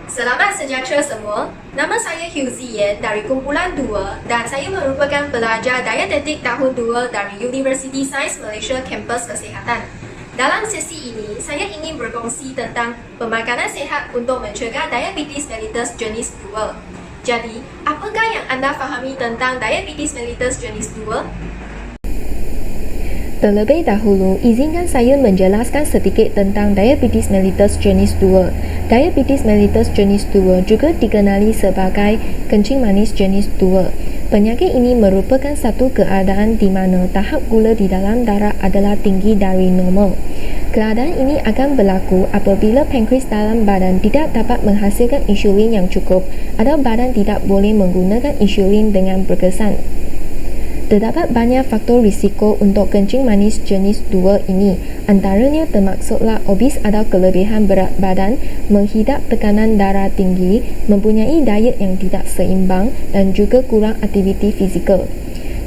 Selamat sejahtera semua. Nama saya Huzi Yen dari Kumpulan 2 dan saya merupakan pelajar dietetik tahun 2 dari Universiti Sains Malaysia Kampus Kesihatan. Dalam sesi ini, saya ingin berkongsi tentang pemakanan sihat untuk mencegah diabetes mellitus jenis 2. Jadi, apakah yang anda fahami tentang diabetes mellitus jenis 2? Terlebih dahulu, izinkan saya menjelaskan sedikit tentang diabetes mellitus jenis 2. Diabetes mellitus jenis 2 juga dikenali sebagai kencing manis jenis 2. Penyakit ini merupakan satu keadaan di mana tahap gula di dalam darah adalah tinggi dari normal. Keadaan ini akan berlaku apabila pankreas dalam badan tidak dapat menghasilkan insulin yang cukup atau badan tidak boleh menggunakan insulin dengan berkesan. Terdapat banyak faktor risiko untuk kencing manis jenis 2 ini. Antaranya termaksudlah obes atau kelebihan berat badan, menghidap tekanan darah tinggi, mempunyai diet yang tidak seimbang dan juga kurang aktiviti fizikal.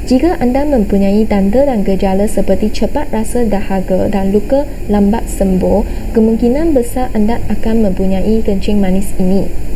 Jika anda mempunyai tanda dan gejala seperti cepat rasa dahaga dan luka lambat sembuh, kemungkinan besar anda akan mempunyai kencing manis ini.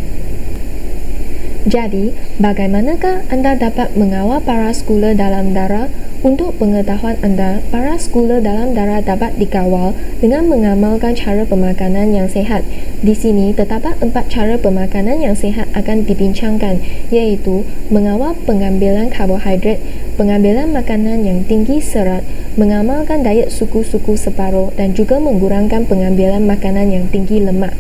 Jadi, bagaimanakah anda dapat mengawal paras gula dalam darah? Untuk pengetahuan anda, paras gula dalam darah dapat dikawal dengan mengamalkan cara pemakanan yang sihat. Di sini, terdapat 4 cara pemakanan yang sihat akan dibincangkan, iaitu mengawal pengambilan karbohidrat, pengambilan makanan yang tinggi serat, mengamalkan diet suku-suku separuh dan juga mengurangkan pengambilan makanan yang tinggi lemak.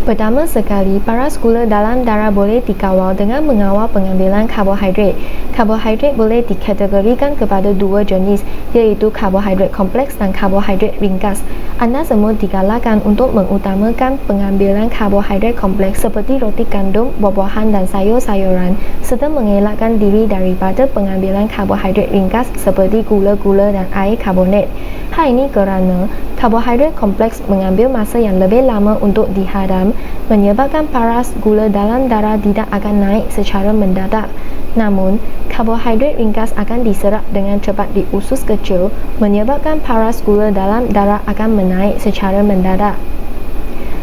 Pertama sekali, paras gula dalam darah boleh dikawal dengan mengawal pengambilan karbohidrat. Karbohidrat boleh dikategorikan kepada 2 jenis, iaitu karbohidrat kompleks dan karbohidrat ringkas. Anda semua digalakkan untuk mengutamakan pengambilan karbohidrat kompleks seperti roti gandum, buah-buahan dan sayur-sayuran, serta mengelakkan diri daripada pengambilan karbohidrat ringkas seperti gula-gula dan air karbonat. Hal ini kerana karbohidrat kompleks mengambil masa yang lebih lama untuk dihadam, menyebabkan paras gula dalam darah tidak akan naik secara mendadak. Namun, karbohidrat ringkas akan diserap dengan cepat di usus kecil, menyebabkan paras gula dalam darah akan menaik secara mendadak.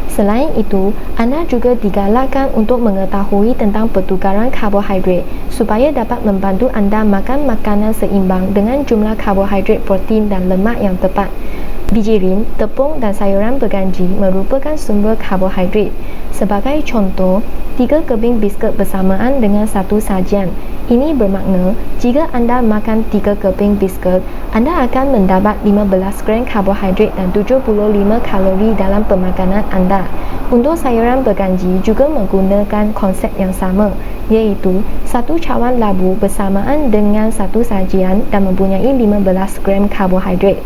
Selain itu, anda juga digalakkan untuk mengetahui tentang pertukaran karbohidrat supaya dapat membantu anda makan makanan seimbang dengan jumlah karbohidrat, protein dan lemak yang tepat. Bijirin, tepung dan sayuran berganji merupakan sumber karbohidrat. Sebagai contoh, 3 keping biskut bersamaan dengan satu sajian. Ini bermakna, jika anda makan 3 keping biskut, anda akan mendapat 15 gram karbohidrat dan 75 kalori dalam pemakanan anda. Untuk sayuran berganji juga menggunakan konsep yang sama, iaitu 1 cawan labu bersamaan dengan satu sajian dan mempunyai 15 gram karbohidrat.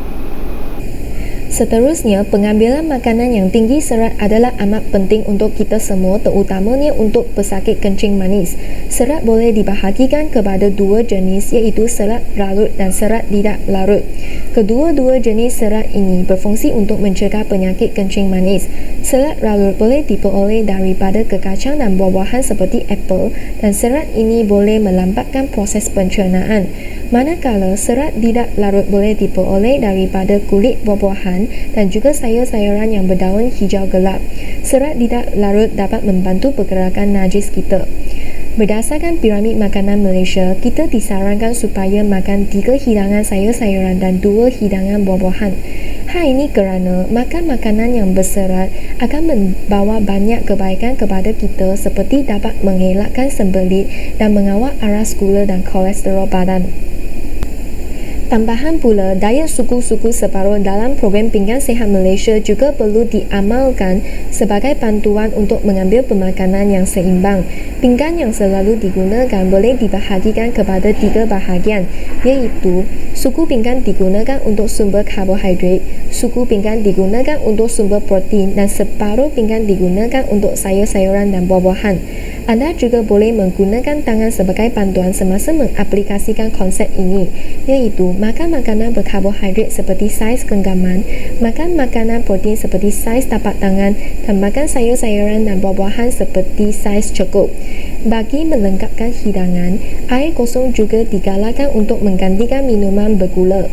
Seterusnya, pengambilan makanan yang tinggi serat adalah amat penting untuk kita semua, terutamanya untuk pesakit kencing manis. Serat boleh dibahagikan kepada 2 jenis, iaitu serat larut dan serat tidak larut. Kedua-dua jenis serat ini berfungsi untuk mencegah penyakit kencing manis. Serat larut boleh diperoleh daripada kekacang dan buah-buahan seperti apel, dan serat ini boleh melambatkan proses pencernaan. Manakala serat tidak larut boleh diperoleh daripada kulit buah-buahan dan juga sayur-sayuran yang berdaun hijau gelap. Serat tidak larut dapat membantu pergerakan najis kita. Berdasarkan piramid makanan Malaysia, kita disarankan supaya makan 3 hidangan sayur-sayuran dan 2 hidangan buah-buahan. Hal ini kerana makan makanan yang berserat akan membawa banyak kebaikan kepada kita seperti dapat mengelakkan sembelit dan mengawal aras gula dan kolesterol badan. Tambahan pula, diet suku-suku separuh dalam program pinggan sihat Malaysia juga perlu diamalkan sebagai bantuan untuk mengambil pemakanan yang seimbang. Pinggan yang selalu digunakan boleh dibahagikan kepada 3 bahagian, iaitu suku pinggan digunakan untuk sumber karbohidrat, suku pinggan digunakan untuk sumber protein dan separuh pinggan digunakan untuk sayur-sayuran dan buah-buahan. Anda juga boleh menggunakan tangan sebagai bantuan semasa mengaplikasikan konsep ini, iaitu makan makanan berkarbohidrat seperti saiz genggaman, makan makanan protein seperti saiz tapak tangan, dan makan sayur-sayuran dan buah-buahan seperti saiz cukup. Bagi melengkapkan hidangan, air kosong juga digalakkan untuk menggantikan minuman bergula.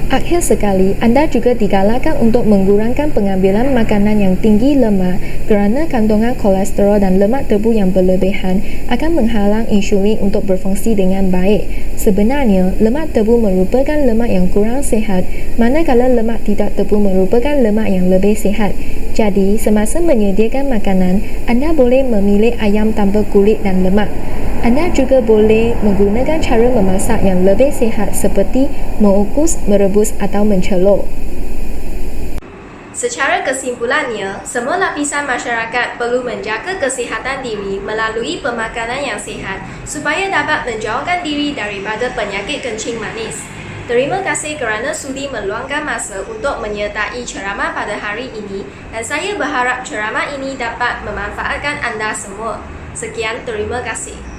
Akhir sekali, anda juga digalakkan untuk mengurangkan pengambilan makanan yang tinggi lemak kerana kandungan kolesterol dan lemak tebu yang berlebihan akan menghalang insulin untuk berfungsi dengan baik. Sebenarnya, lemak tebu merupakan lemak yang kurang sihat, manakala lemak tidak tebu merupakan lemak yang lebih sihat. Jadi, semasa menyediakan makanan, anda boleh memilih ayam tanpa kulit dan lemak. Anda juga boleh menggunakan cara memasak yang lebih sihat seperti mengukus, merebus atau mencelur. Secara kesimpulannya, semua lapisan masyarakat perlu menjaga kesihatan diri melalui pemakanan yang sihat supaya dapat menjauhkan diri daripada penyakit kencing manis. Terima kasih kerana sudi meluangkan masa untuk menyertai ceramah pada hari ini dan saya berharap ceramah ini dapat memanfaatkan anda semua. Sekian, terima kasih.